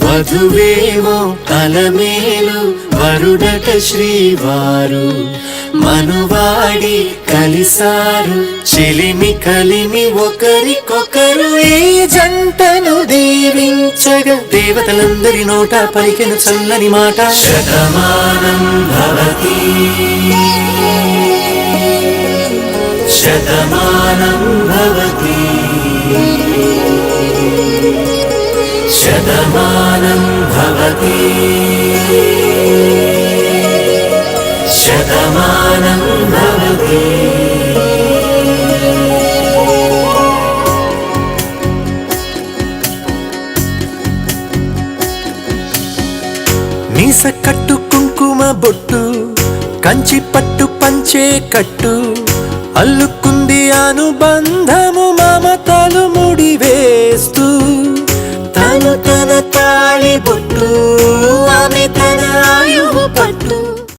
వధువేమో అలమేలు వరుడట శ్రీవారు మనువాడి కలిసారు చెలిమి కలిమి ఒకరికొకరు ఈ జంటను దీవించగా దేవతలందరి నోట పలికెను చల్లని మాట శతమానం భవతి శతమానం భవతి శతమానం భవతి శతమానం భవతి మీస కట్టు కుంకుమ బొట్టు కంచి పట్టు పంచే కట్టు అల్లుకుంది అనుబంధం